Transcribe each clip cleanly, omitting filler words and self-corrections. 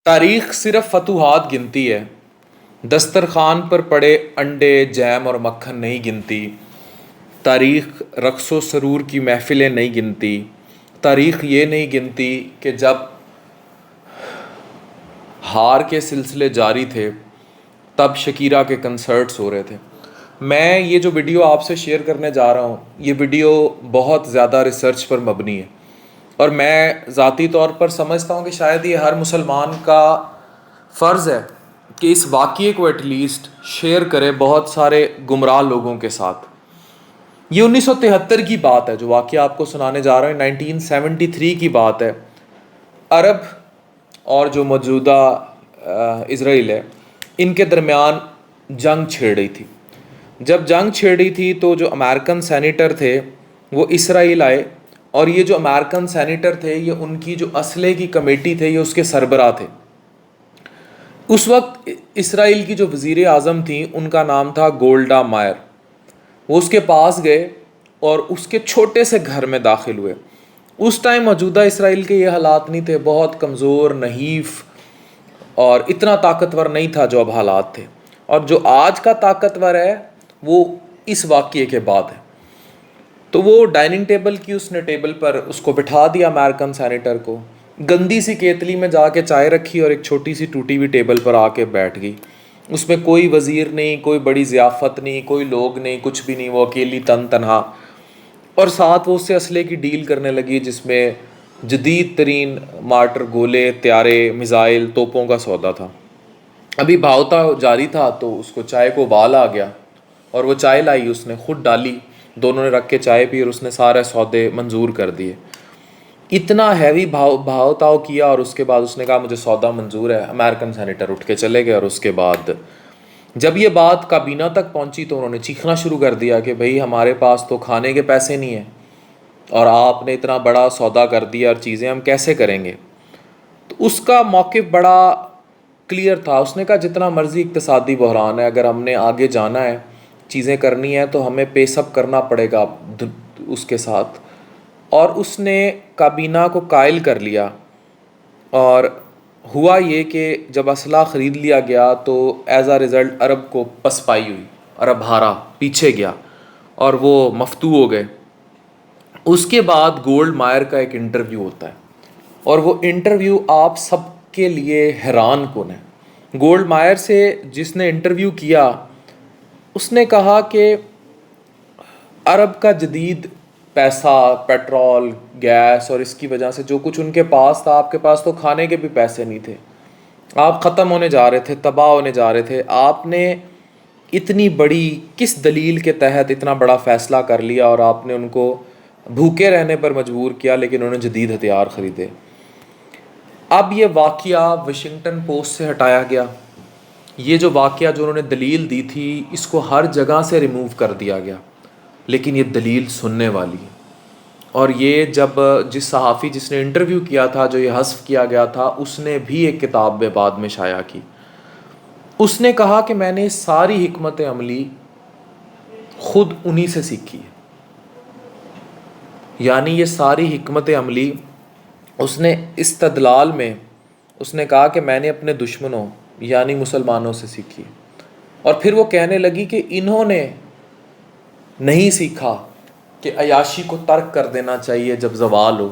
تاریخ صرف فتوحات گنتی ہے، دسترخوان پر پڑے انڈے جیم اور مکھن نہیں گنتی۔ تاریخ رقص و سرور کی محفلیں نہیں گنتی۔ تاریخ یہ نہیں گنتی کہ جب ہار کے سلسلے جاری تھے تب شکیرا کے کنسرٹس ہو رہے تھے۔ میں یہ جو ویڈیو آپ سے شیئر کرنے جا رہا ہوں، یہ ویڈیو بہت زیادہ ریسرچ پر مبنی ہے، اور میں ذاتی طور پر سمجھتا ہوں کہ شاید یہ ہر مسلمان کا فرض ہے کہ اس واقعے کو ایٹ لیسٹ شیئر کرے بہت سارے گمراہ لوگوں کے ساتھ۔ یہ 1973 کی بات ہے، جو واقعہ آپ کو سنانے جا رہا ہوں 1973 کی بات ہے۔ عرب اور جو موجودہ اسرائیل ہے، ان کے درمیان جنگ چھڑ رہی تھی۔ جب جنگ چھڑ رہی تھی تو جو امریکن سینیٹر تھے وہ اسرائیل آئے، اور یہ جو امریکن سینیٹر تھے یہ ان کی جو اسلحے کی کمیٹی تھے، یہ اس کے سربراہ تھے۔ اس وقت اسرائیل کی جو وزیر اعظم تھیں ان کا نام تھا گولڈا مائر۔ وہ اس کے پاس گئے اور اس کے چھوٹے سے گھر میں داخل ہوئے۔ اس ٹائم موجودہ اسرائیل کے یہ حالات نہیں تھے، بہت کمزور، نحیف اور اتنا طاقتور نہیں تھا جو اب حالات تھے، اور جو آج کا طاقتور ہے وہ اس واقعے کے بعد ہے۔ تو وہ ڈائننگ ٹیبل کی، اس نے ٹیبل پر اس کو بٹھا دیا امریکن سینیٹر کو، گندی سی کیتلی میں جا کے چائے رکھی اور ایک چھوٹی سی ٹوٹی ہوئی ٹیبل پر آ کے بیٹھ گئی۔ اس میں کوئی وزیر نہیں، کوئی بڑی ضیافت نہیں، کوئی لوگ نہیں، کچھ بھی نہیں، وہ اکیلی تنہا، اور ساتھ وہ اس سے اسلحے کی ڈیل کرنے لگی جس میں جدید ترین مارٹر، گولے، طیارے، میزائل، توپوں کا سودا تھا۔ ابھی بھاوتا جاری تھا تو اس کو چائے کو ابال آ گیا، اور وہ چائے لائی، اس نے خود ڈالی، دونوں نے رکھ کے چائے پی، اور اس نے سارے سودے منظور کر دیے۔ اتنا ہیوی بھاؤ تاؤ کیا، اور اس کے بعد اس نے کہا مجھے سودا منظور ہے۔ امریکن سینیٹر اٹھ کے چلے گئے، اور اس کے بعد جب یہ بات کابینہ تک پہنچی تو انہوں نے چیخنا شروع کر دیا کہ بھئی ہمارے پاس تو کھانے کے پیسے نہیں ہیں، اور آپ نے اتنا بڑا سودا کر دیا، اور چیزیں ہم کیسے کریں گے۔ تو اس کا موقف بڑا کلیئر تھا۔ اس نے کہا جتنا مرضی اقتصادی بحران ہے، اگر ہم نے آگے جانا ہے، چیزیں کرنی ہے، تو ہمیں پیس اپ کرنا پڑے گا اس کے ساتھ۔ اور اس نے کابینہ کو قائل کر لیا، اور ہوا یہ کہ جب اسلحہ خرید لیا گیا تو ایز اے رزلٹ عرب کو پسپائی ہوئی، عرب ہارا، پیچھے گیا، اور وہ مفتوح ہو گئے۔ اس کے بعد گولڈ مائر کا ایک انٹرویو ہوتا ہے، اور وہ انٹرویو آپ سب کے لیے حیران کن ہے۔ گولڈ مائر سے جس نے انٹرویو کیا، اس نے کہا کہ عرب کا جدید پیسہ، پیٹرول، گیس، اور اس کی وجہ سے جو کچھ ان کے پاس تھا، آپ کے پاس تو کھانے کے بھی پیسے نہیں تھے، آپ ختم ہونے جا رہے تھے، تباہ ہونے جا رہے تھے۔ آپ نے اتنی بڑی کس دلیل کے تحت اتنا بڑا فیصلہ کر لیا، اور آپ نے ان کو بھوکے رہنے پر مجبور کیا، لیکن انہوں نے جدید ہتھیار خریدے۔ اب یہ واقعہ واشنگٹن پوسٹ سے ہٹایا گیا، یہ جو واقعہ جو انہوں نے دلیل دی تھی اس کو ہر جگہ سے ریموو کر دیا گیا، لیکن یہ دلیل سننے والی ہے۔ اور یہ جب جس صحافی جس نے انٹرویو کیا تھا، جو یہ حذف کیا گیا تھا، اس نے بھی ایک کتاب میں بعد میں شائع کی۔ اس نے کہا کہ میں نے ساری حکمت عملی خود انہی سے سیکھی ہے، یعنی یہ ساری حکمت عملی اس نے استدلال میں اس نے کہا کہ میں نے اپنے دشمنوں یعنی مسلمانوں سے سیکھی۔ اور پھر وہ کہنے لگی کہ انہوں نے نہیں سیکھا کہ عیاشی کو ترک کر دینا چاہیے جب زوال ہو،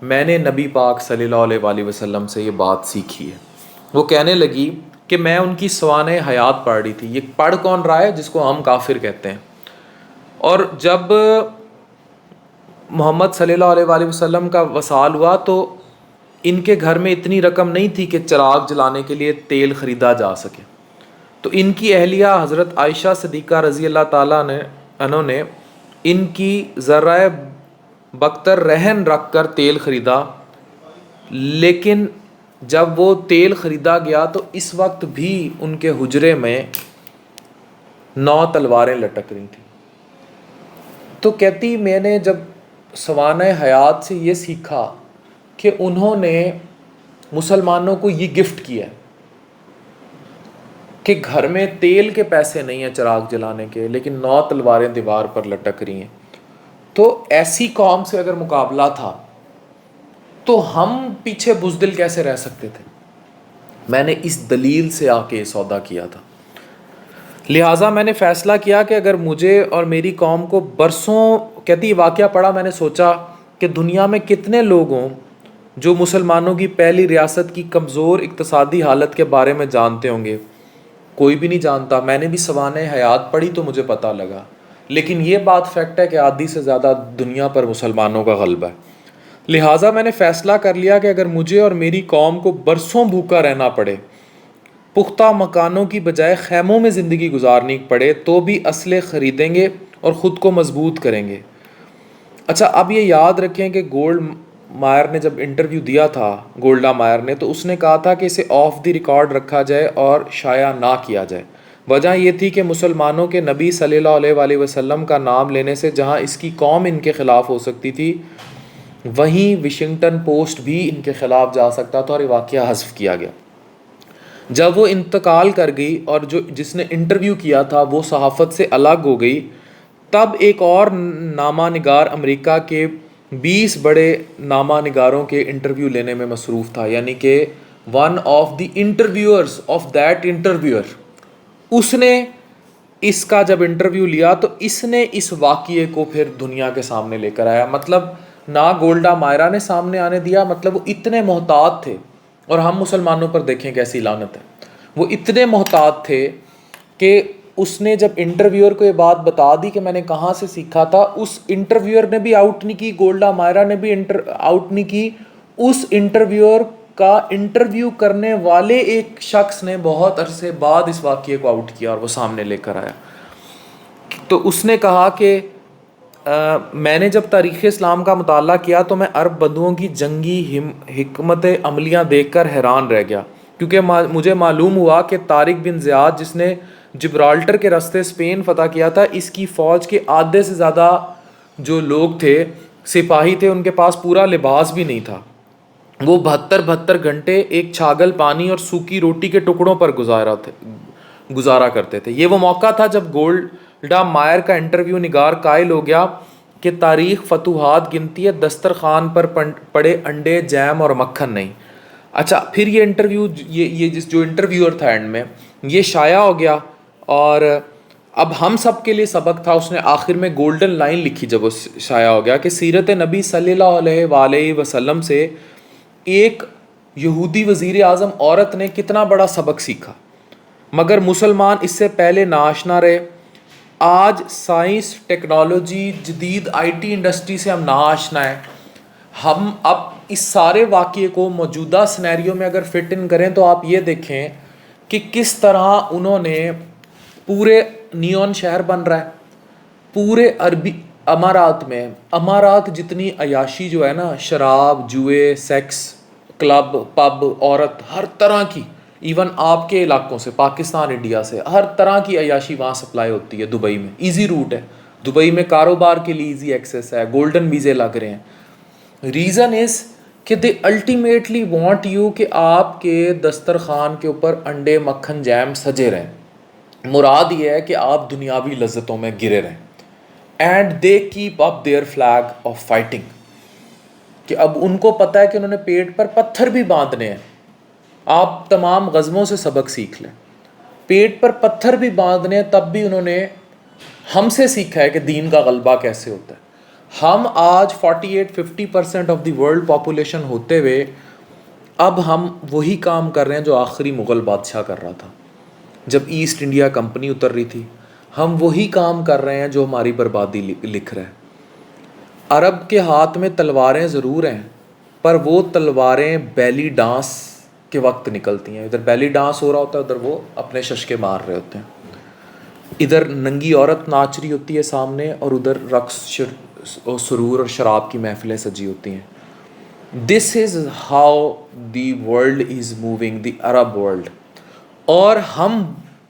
میں نے نبی پاک صلی اللہ علیہ وآلہ وسلم سے یہ بات سیکھی ہے۔ وہ کہنے لگی کہ میں ان کی سوانح حیات پڑھ رہی تھی۔ یہ پڑھ کون رہا ہے؟ جس کو ہم کافر کہتے ہیں۔ اور جب محمد صلی اللہ علیہ وآلہ وسلم کا وصال ہوا تو ان کے گھر میں اتنی رقم نہیں تھی کہ چراغ جلانے کے لیے تیل خریدا جا سکے، تو ان کی اہلیہ حضرت عائشہ صدیقہ رضی اللہ تعالیٰ نے ان کی ذرائع بختر رہن رکھ کر تیل خریدا۔ لیکن جب وہ تیل خریدا گیا تو اس وقت بھی ان کے حجرے میں 9 تلواریں لٹک رہی تھیں۔ تو کہتی میں نے جب سوانح حیات سے یہ سیکھا کہ انہوں نے مسلمانوں کو یہ گفٹ کیا کہ گھر میں تیل کے پیسے نہیں ہیں چراغ جلانے کے، لیکن 9 تلواریں دیوار پر لٹک رہی ہیں، تو ایسی قوم سے اگر مقابلہ تھا تو ہم پیچھے بزدل کیسے رہ سکتے تھے؟ میں نے اس دلیل سے آ کے یہ سودا کیا تھا، لہٰذا میں نے فیصلہ کیا کہ اگر مجھے اور میری قوم کو برسوں، کہتی یہ واقعہ پڑھا، میں نے سوچا کہ دنیا میں کتنے لوگ ہوں جو مسلمانوں کی پہلی ریاست کی کمزور اقتصادی حالت کے بارے میں جانتے ہوں گے. کوئی بھی نہیں جانتا. میں نے بھی سوانح حیات پڑھی تو مجھے پتہ لگا، لیکن یہ بات فیکٹ ہے کہ آدھی سے زیادہ دنیا پر مسلمانوں کا غلبہ ہے. لہٰذا میں نے فیصلہ کر لیا کہ اگر مجھے اور میری قوم کو برسوں بھوکا رہنا پڑے، پختہ مکانوں کی بجائے خیموں میں زندگی گزارنی پڑے، تو بھی اسلحے خریدیں گے اور خود کو مضبوط کریں گے. اچھا، اب یہ یاد رکھیں کہ گولڈ مائر نے جب انٹرویو دیا تھا، گولڈا مائر نے، تو اس نے کہا تھا کہ اسے آف دی ریکارڈ رکھا جائے اور شائع نہ کیا جائے. وجہ یہ تھی کہ مسلمانوں کے نبی صلی اللہ علیہ وآلہ وسلم کا نام لینے سے جہاں اس کی قوم ان کے خلاف ہو سکتی تھی، وہیں واشنگٹن پوسٹ بھی ان کے خلاف جا سکتا تھا، اور یہ واقعہ حذف کیا گیا. جب وہ انتقال کر گئی اور جس نے انٹرویو کیا تھا وہ صحافت سے الگ ہو گئی، تب ایک اور نامہ نگار امریکہ کے 20 بڑے نامہ نگاروں کے انٹرویو لینے میں مصروف تھا. یعنی کہ one of the interviewers of that interviewer, اس نے اس کا جب انٹرویو لیا تو اس نے اس واقعے کو پھر دنیا کے سامنے لے کر آیا. مطلب نہ گولڈا مائرا نے سامنے آنے دیا، مطلب وہ اتنے محتاط تھے. اور ہم مسلمانوں پر دیکھیں کیسی لعنت ہے، وہ اتنے محتاط تھے کہ اس نے جب انٹرویور کو یہ بات بتا دی کہ میں نے کہاں سے سیکھا تھا، اس انٹرویور نے بھی آؤٹ نہیں کی، گولڈا مائرا نے بھی آؤٹ نہیں کی. اس انٹرویور کا انٹرویو کرنے والے ایک شخص نے بہت عرصے بعد اس واقعے کو آؤٹ کیا اور وہ سامنے لے کر آیا. تو اس نے کہا کہ میں نے جب تاریخ اسلام کا مطالعہ کیا تو میں عرب بندوؤں کی جنگی حکمت عملیاں دیکھ کر حیران رہ گیا، کیونکہ مجھے معلوم ہوا کہ طارق بن زیاد جس نے جبرالٹر کے راستے اسپین فتح کیا تھا، اس کی فوج کے آدھے سے زیادہ جو لوگ تھے، سپاہی تھے، ان کے پاس پورا لباس بھی نہیں تھا. وہ 72 گھنٹے ایک چھاگل پانی اور سوکھی روٹی کے ٹکڑوں پر گزارا کرتے تھے. یہ وہ موقع تھا جب گولڈا مائر کا انٹرویو نگار قائل ہو گیا کہ تاریخ فتوحات گنتی ہے، دسترخوان پر پڑے انڈے، جیم اور مکھن نہیں. اچھا، پھر یہ انٹرویو، یہ جو انٹرویور تھا اینڈ میں، یہ شائع ہو گیا. اور اب ہم سب کے لیے سبق تھا. اس نے آخر میں گولڈن لائن لکھی جب وہ شائع ہو گیا کہ سیرت نبی صلی اللہ علیہ وآلہ وسلم سے ایک یہودی وزیر اعظم عورت نے کتنا بڑا سبق سیکھا، مگر مسلمان اس سے پہلے ناآشنا رہے. آج سائنس، ٹیکنالوجی، جدید آئی ٹی انڈسٹری سے ہم ناآشنا ہیں. ہم اب اس سارے واقعے کو موجودہ سینیریو میں اگر فٹ ان کریں تو آپ یہ دیکھیں کہ کس طرح انہوں نے پورے نیون شہر بن رہا ہے، پورے عربی امارات میں، امارات جتنی عیاشی جو ہے نا، شراب، جوئے، سیکس، کلب، پب، عورت، ہر طرح کی، ایون آپ کے علاقوں سے، پاکستان، انڈیا سے، ہر طرح کی عیاشی وہاں سپلائی ہوتی ہے. دبئی میں ایزی روٹ ہے، دبئی میں کاروبار کے لیے ایزی ایکسیس ہے، گولڈن ویزے لگ رہے ہیں. ریزن از کہ دے الٹیمیٹلی وانٹ یو کہ آپ کے دسترخوان کے اوپر انڈے، مکھن، جیم سجے رہیں. مراد یہ ہے کہ آپ دنیاوی لذتوں میں گرے رہیں. And they keep up their flag of fighting, کہ اب ان کو پتہ ہے کہ انہوں نے پیٹ پر پتھر بھی باندھنے ہیں. آپ تمام غزووں سے سبق سیکھ لیں، پیٹ پر پتھر بھی باندھنے ہیں، تب بھی انہوں نے ہم سے سیکھا ہے کہ دین کا غلبہ کیسے ہوتا ہے. ہم آج 48-50% آف دی ورلڈ پاپولیشن ہوتے ہوئے اب ہم وہی کام کر رہے ہیں جو آخری مغل بادشاہ کر رہا تھا جب ایسٹ انڈیا کمپنی اتر رہی تھی. ہم وہی کام کر رہے ہیں جو ہماری بربادی لکھ رہا ہے. عرب کے ہاتھ میں تلواریں ضرور ہیں، پر وہ تلواریں بیلی ڈانس کے وقت نکلتی ہیں. ادھر بیلی ڈانس ہو رہا ہوتا ہے، ادھر وہ اپنے ششکے مار رہے ہوتے ہیں. ادھر ننگی عورت ناچ رہی ہوتی ہے سامنے، اور ادھر رقص، سرور اور شراب کی محفلیں سجی ہوتی ہیں. This is how the world is moving, the Arab world. اور ہم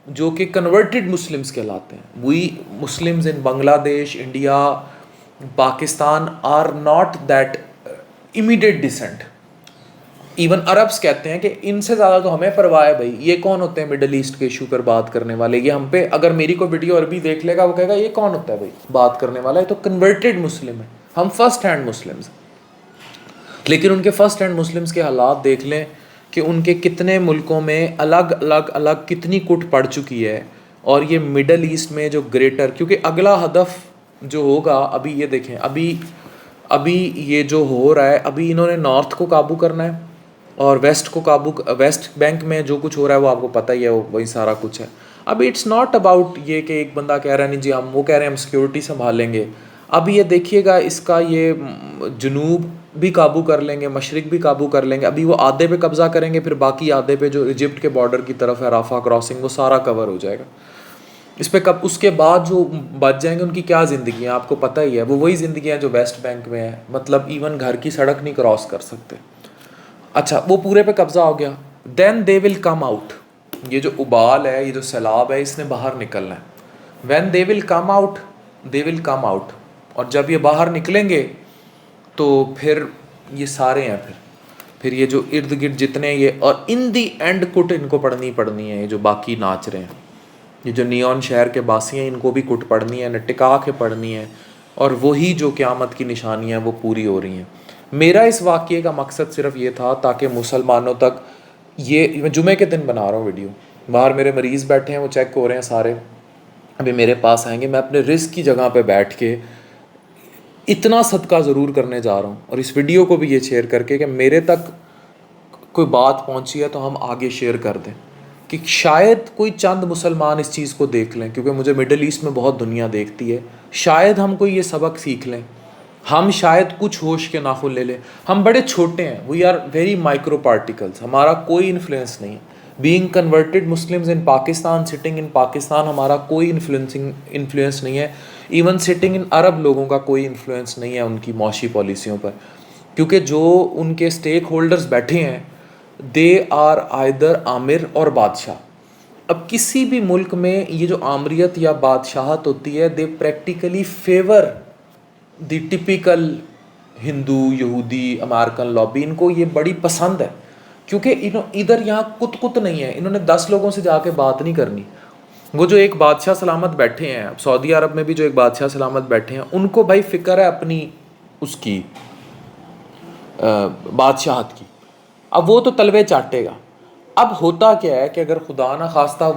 جو کہ کنورٹڈ مسلمس کہلاتے ہیں، وی Muslims in Bangladesh, India, Pakistan are not that immediate descent. Even Arabs کہتے ہیں کہ ان سے زیادہ تو ہمیں پرواہ ہے بھائی، یہ کون ہوتے ہیں مڈل ایسٹ کے ایشو پر بات کرنے والے. یہ ہم پہ اگر میری کوئی ویڈیو عربی دیکھ لے گا، وہ کہے گا یہ کون ہوتا ہے بھائی بات کرنے والا ہے. تو کنورٹڈ مسلم ہے، ہم فرسٹ ہینڈ مسلمز. لیکن ان کے فرسٹ ہینڈ مسلمز کے حالات دیکھ لیں کہ ان کے کتنے ملکوں میں الگ الگ کتنی کٹ پڑ چکی ہے. اور یہ مڈل ایسٹ میں جو گریٹر، کیونکہ اگلا ہدف جو ہوگا، ابھی یہ دیکھیں، ابھی یہ جو ہو رہا ہے، ابھی انہوں نے نارتھ کو قابو کرنا ہے اور ویسٹ کو ویسٹ بینک میں جو کچھ ہو رہا ہے وہ آپ کو پتہ ہی ہے، وہی سارا کچھ ہے. ابھی اٹس ناٹ اباؤٹ یہ کہ ایک بندہ کہہ رہا ہے نہیں جی وہ کہہ رہے ہیں ہم سیکیورٹی سنبھال لیں گے. اب یہ دیکھیے گا، اس کا یہ جنوب بھی قابو کر لیں گے، مشرق بھی قابو کر لیں گے. ابھی وہ آدھے پہ قبضہ کریں گے، پھر باقی آدھے پہ جو ایجپٹ کے بارڈر کی طرف ہے رافا کراسنگ، وہ سارا کور ہو جائے گا اس پہ. کب اس کے بعد جو بچ جائیں گے ان کی کیا زندگی ہیں آپ کو پتہ ہی ہے، وہ وہی زندگیاں جو ویسٹ بینک میں ہیں، مطلب ایون گھر کی سڑک نہیں کراس کر سکتے. اچھا وہ پورے پہ قبضہ ہو گیا. دین دے ول کم آؤٹ. یہ جو ابال ہے، یہ جو سیلاب ہے، اس نے باہر نکلنا ہے. When they will come out, they will come out. اور جب یہ باہر نکلیں گے تو پھر یہ سارے ہیں، پھر یہ جو ارد گرد جتنے یہ، اور ان دی اینڈ کٹ ان کو پڑھنی ہے. یہ جو باقی ناچ رہے ہیں، یہ جو نیون شہر کے باسی ہیں، ان کو بھی کٹ پڑھنی ہے، ٹکا کے پڑھنی ہے. اور وہی جو قیامت کی نشانیاں وہ پوری ہو رہی ہیں. میرا اس واقعے کا مقصد صرف یہ تھا تاکہ مسلمانوں تک، یہ میں جمعے کے دن بنا رہا ہوں ویڈیو، باہر میرے مریض بیٹھے ہیں، وہ چیک ہو رہے ہیں سارے، ابھی میرے پاس آئیں گے. میں اپنے رزق کی جگہ پہ بیٹھ کے اتنا صدقہ ضرور کرنے جا رہا ہوں، اور اس ویڈیو کو بھی یہ شیئر کر کے کہ میرے تک کوئی بات پہنچی ہے تو ہم آگے شیئر کر دیں، کہ شاید کوئی چند مسلمان اس چیز کو دیکھ لیں، کیونکہ مجھے مڈل ایسٹ میں بہت دنیا دیکھتی ہے. شاید ہم کوئی یہ سبق سیکھ لیں، ہم شاید کچھ ہوش کے ناخن لے لیں. ہم بڑے چھوٹے ہیں، we are very micro particles, ہمارا کوئی انفلوئنس نہیں ہے. Being converted Muslims in Pakistan, sitting in Pakistan, ہمارا کوئی انفلوئنس نہیں ہے. ایون سٹنگ ان عرب لوگوں کا کوئی انفلوئنس نہیں ہے ان کی معاشی پالیسیوں پر، کیونکہ جو ان کے اسٹیک ہولڈرز بیٹھے ہیں دے آر آئدر آمر اور بادشاہ. اب کسی بھی ملک میں یہ جو آمریت یا بادشاہت ہوتی ہے، دے پریکٹیکلی فیور دی ٹپیکل ہندو، یہودی، امریکن لابی. ان کو یہ بڑی پسند ہے، کیونکہ ادھر یہاں کت نہیں ہے. انہوں نے 10 لوگوں سے جا کے بات نہیں کرنی. وہ جو ایک بادشاہ سلامت بیٹھے ہیں سعودی عرب میں بھی، جو ایک بادشاہ سلامت بیٹھے ہیں، ان کو بھائی فکر ہے اپنی اس کی بادشاہت کی. اب وہ تو تلوے چاٹے گا. اب ہوتا کیا ہے کہ اگر خدا نہ خواستہ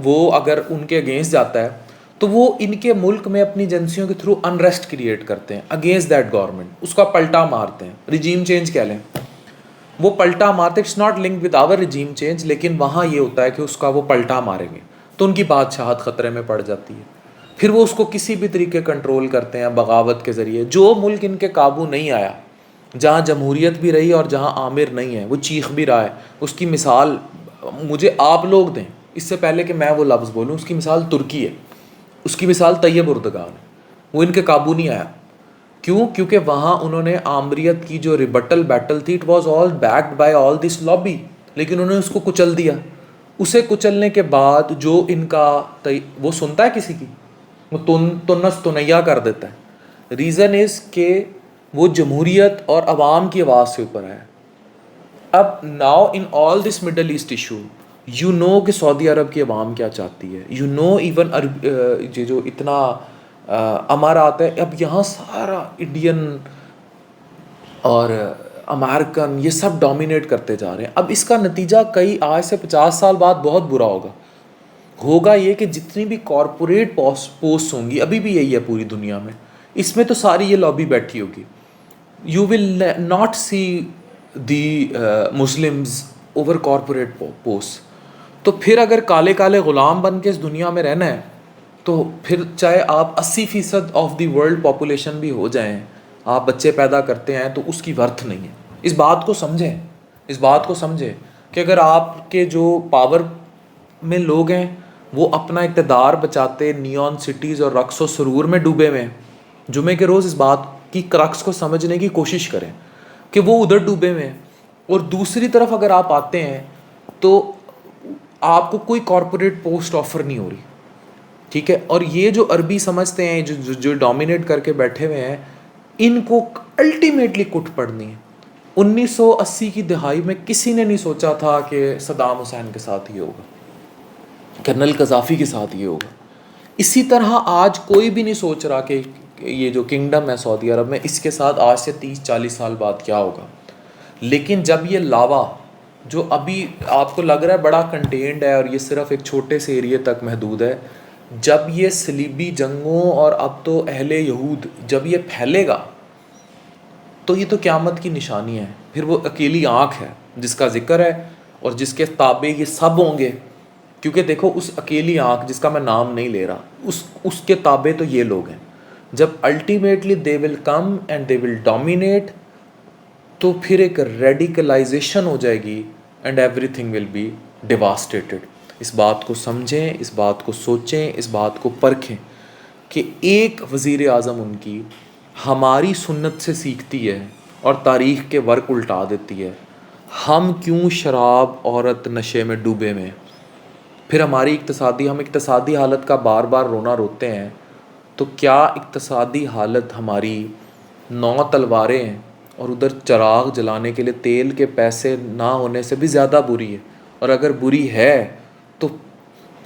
وہ اگر ان کے اگینسٹ جاتا ہے تو وہ ان کے ملک میں اپنی ایجنسیوں کے تھرو انریسٹ کریٹ کرتے ہیں اگینسٹ دیٹ گورنمنٹ، اس کا پلٹا مارتے ہیں. ریجیم چینج کہہ لیں، وہ پلٹا مارتے. It's not linked with our regime change, لیکن وہاں یہ ہوتا ہے کہ اس کا وہ پلٹا ماریں گے تو ان کی بادشاہت خطرے میں پڑ جاتی ہے. پھر وہ اس کو کسی بھی طریقے کنٹرول کرتے ہیں بغاوت کے ذریعے. جو ملک ان کے قابو نہیں آیا، جہاں جمہوریت بھی رہی اور جہاں عامر نہیں ہے، وہ چیخ بھی رہا ہے. اس کی مثال مجھے آپ لوگ دیں اس سے پہلے کہ میں وہ لفظ بولوں. اس کی مثال ترکی ہے، اس کی مثال طیب اردگان ہے. وہ ان کے قابو نہیں آیا. کیوں؟ کیونکہ وہاں انہوں نے آمریت کی جو ریبٹل بیٹل تھی، it was all backed by all this lobby, لیکن انہوں نے اس کو کچل دیا. اسے کچلنے کے بعد جو ان کا وہ سنتا ہے کسی کی، وہ تنس تنیا کر دیتا ہے. ریزن از کہ وہ جمہوریت اور عوام کی آواز سے اوپر ہے. اب now in all this Middle East issue, you know کہ سعودی عرب کی عوام کیا چاہتی ہے. یو نو ایون یہ جو اتنا امر آتا ہے، اب یہاں سارا انڈین اور امریکن یہ سب ڈومینیٹ کرتے جا رہے ہیں. اب اس کا نتیجہ کئی آج سے 50 سال بعد بہت برا ہوگا یہ کہ جتنی بھی کارپوریٹ پوسٹ ہوں گی، ابھی بھی یہی ہے پوری دنیا میں، اس میں تو ساری یہ لابی بیٹھی ہوگی. You will not see the Muslims over corporate post. تو پھر اگر کالے کالے غلام بن کے اس دنیا میں رہنا ہے تو پھر چاہے آپ 80% آف دی ورلڈ پاپولیشن بھی ہو جائیں، آپ بچے پیدا کرتے ہیں تو اس کی ورتھ نہیں ہے. اس بات کو سمجھیں کہ اگر آپ کے جو پاور میں لوگ ہیں وہ اپنا اقتدار بچاتے نیون سٹیز اور رقص و سرور میں ڈوبے ہوئے ہیں. جمعے کے روز اس بات کی کرکس کو سمجھنے کی کوشش کریں کہ وہ ادھر ڈوبے ہوئے ہیں. اور دوسری طرف اگر آپ آتے ہیں تو آپ کو کوئی کارپوریٹ پوسٹ آفر نہیں ہو رہی، ٹھیک ہے. اور یہ جو عربی سمجھتے ہیں، جو ڈومینیٹ کر کے بیٹھے ہوئے ہیں، ان کو الٹیمیٹلی کٹ پڑنی ہے. 1980 کی دہائی میں کسی نے نہیں سوچا تھا کہ صدام حسین کے ساتھ یہ ہوگا، کرنل قذافی کے ساتھ یہ ہوگا. اسی طرح آج کوئی بھی نہیں سوچ رہا کہ یہ جو کنگڈم ہے سعودی عرب میں، اس کے ساتھ آج سے 30-40 سال بعد کیا ہوگا. لیکن جب یہ لاوا جو ابھی آپ کو لگ رہا ہے بڑا کنٹینڈ ہے اور یہ صرف ایک چھوٹے سے ایریے تک محدود ہے، جب یہ صلیبی جنگوں اور اب تو اہل یہود جب یہ پھیلے گا تو یہ تو قیامت کی نشانی ہے. پھر وہ اکیلی آنکھ ہے جس کا ذکر ہے اور جس کے تابع یہ سب ہوں گے. کیونکہ دیکھو اس اکیلی آنکھ جس کا میں نام نہیں لے رہا، اس کے تابع تو یہ لوگ ہیں. جب ultimately they will come and they will dominate, تو پھر ایک ریڈیکلائزیشن ہو جائے گی and everything will be devastated. اس بات کو سمجھیں، اس بات کو سوچیں، اس بات کو پرکھیں کہ ایک وزیر اعظم ان کی ہماری سنت سے سیکھتی ہے اور تاریخ کے ورق الٹا دیتی ہے. ہم کیوں شراب عورت نشے میں ڈوبے میں، پھر ہم اقتصادی حالت کا بار بار رونا روتے ہیں. تو کیا اقتصادی حالت ہماری 9 تلواریں ہیں اور ادھر چراغ جلانے کے لیے تیل کے پیسے نہ ہونے سے بھی زیادہ بری ہے؟ اور اگر بری ہے تو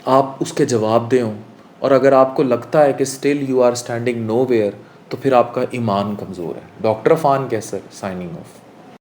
آپ اس کے جواب دیں. اور اگر آپ کو لگتا ہے کہ still you are standing nowhere, تو پھر آپ کا ایمان کمزور ہے. ڈاکٹر عفان کیسر، سائننگ آف.